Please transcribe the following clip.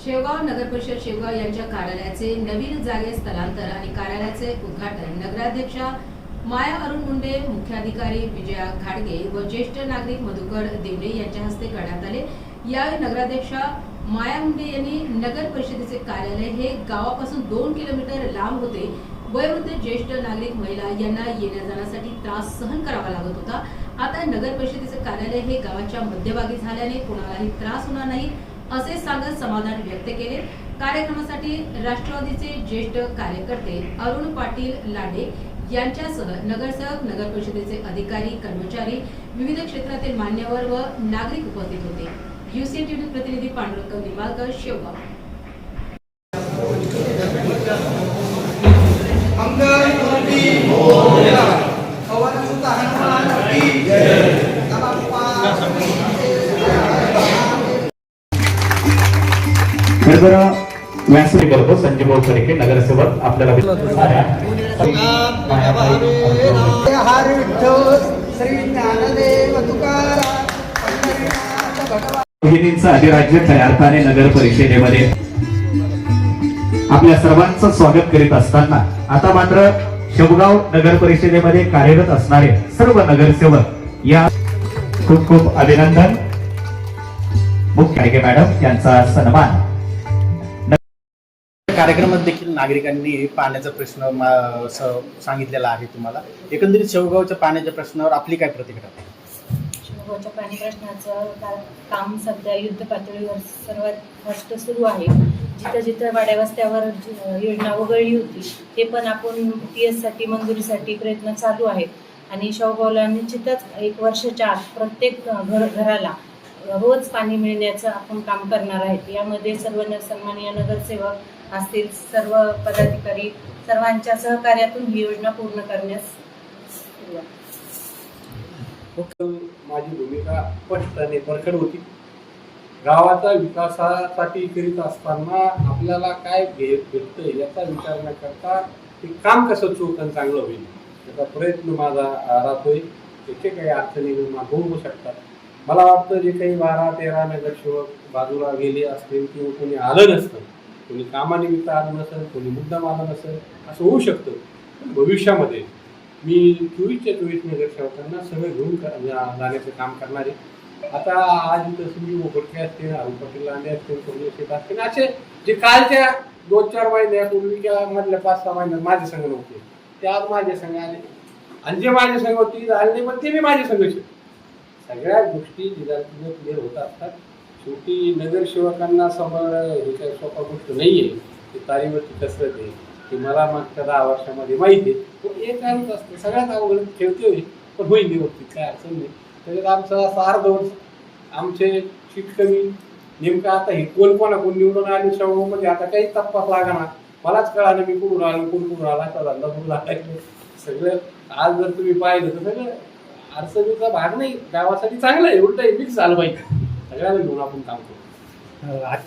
शेवगाव नगर परिषद शेवगाव यांच्या कार्यालयाचे नवीन जागेत स्थलांतर आणि कार्यालयाचे उद्घाटन नगराध्यक्षा माया अरुण मुंडे, मुख्याधिकारी विजया घाडगे व ज्येष्ठ नागरिक मधुकर देवरे यांच्या हस्ते करण्यात आले। यावेळी नगराध्यक्षा माया मुंडे यांनी नगर परिषदेचे कार्यालय हे गावापासून 2 किलोमीटर लांब होते। वयोवृद्ध ज्येष्ठ नागरिक महिला यांना येण्या जाण्यासाठी त्रास सहन करावा लागत होता। आता नगर परिषदेचे कार्यालय हे गावाच्या मध्यभागी झाल्याने कोणालाही त्रास होणार नाही असे सांगत समाधान व्यक्त केले। कार्यक्रमासाठी राष्ट्रवादीचे ज्येष्ठ कार्यकर्ते अरुण पाटील लांडे यांच्यासह नगरसेवक, नगर परिषदेचे अधिकारी, कर्मचारी, विविध क्षेत्रातील मान्यवर व नागरिक उपस्थित होते। यूसीएन टीव्ही प्रतिनिधी पांडुरंग निंबाळकर, शेवगाव। व्यासपीठ करतो संजय बोरकर नगरसेवक आपल्याला अधिराज्य तयारताने नगर परिषदेमध्ये आपल्या सर्वांचं स्वागत करीत असताना आता मात्र शेवगाव नगर परिषदेमध्ये कार्यरत असणारे सर्व नगरसेवक या खूप खूप अभिनंदन। मुख्य मॅडम यांचा सन्मान। कार्यक्रमात देखील नागरिकांनी पाण्याचा प्रश्न सांगितलेला आहे तुम्हाला। एकंदरीत शेवगावच्या पाण्याच्या प्रश्नावर आपली काय प्रतिक्रिया आहे? शेवगावच्या पाणी प्रश्नाचं काम सध्या युद्ध पातळीवर सर्वात फर्स्ट सुरू आहे। जिथं जिथं वाड्या वस्त्यावर योजना वगळली होती ते पण आपण PS साठी मंजुरीसाठी प्रयत्न चालू आहेत आणि शेवगावला निश्चितच 1 वर्षाच्या आत प्रत्येक घराला रोज पाणी मिळण्याचं आपण काम करणार आहेत। यामध्ये सर्व सन्माननीय नगरसेवक असतील, सर्व पदाधिकारी सर्वांच्या सहकार्यातून ही योजना पूर्ण करण्यास माझी भूमिका स्पष्ट आणि परखड होती। गावाचा विकासासाठी करीत असताना आपल्याला काय भेटतं याचा विचार न करता ते काम कसं चोखन चांगलं होईल याचा प्रयत्न माझा राहतोय। त्याचे काही अडचणी होऊ शकतात। मला वाटतं जे काही 12-13 नगरसेवक बाजूला गेले असतील किंवा कोणी आलं नसतं, कोणी कामानिमित्त आलं नसेल, कोणी मुद्दाम आलं नसेल, असं होऊ शकतं। भविष्यामध्ये मी 24च्या 24 नगरसेवकांना सगळं घेऊन जाण्याचं काम करणार आहे। आता आज इथं सुनील मोकडके असतील, अरुण पाटील लांडे असतील, कोणी असतील, असे जे कालच्या 2-4 महिन्यापूर्वी किंवा मधल्या 5-6 महिन्यात माझे संघ नव्हते ते आज माझे संघ आले आणि जे माझे संघ होती झाले पण ते मी माझे संघ शिकले। सगळ्या गोष्टी जिल्ह्यात क्लिअर होत असतात। शेवटी नगरसेवकांना सांभाळणं हे काही सोपा गोष्ट नाही आहे। ती तारीवरची कसरत आहे, ती मला मागच्या 10 वर्षामध्ये माहिती आहे। तो एक कारणच असते, सगळ्यात अवघड खेळते होईल पण होईल व्यवस्थित, काय अडचण नाही। त्याच्यात आमचं असं अर्ध वर्ष आमचे सीट कमी नेमकं आता हे कोण निवडून आले शेवगावमध्ये आता काही तपास लागणार मलाच कळालं मी कुठून आलो, कोण आला, असा धंदा सुरू झाला सगळं। आज जर तुम्ही पाहिलं तर सगळं अडचणीचा भाग नाही, गावासाठी चांगलं आहे, उलट मिक्स झालं पाहिजे, सगळ्यांना घेऊन आपण काम करू। आजच्या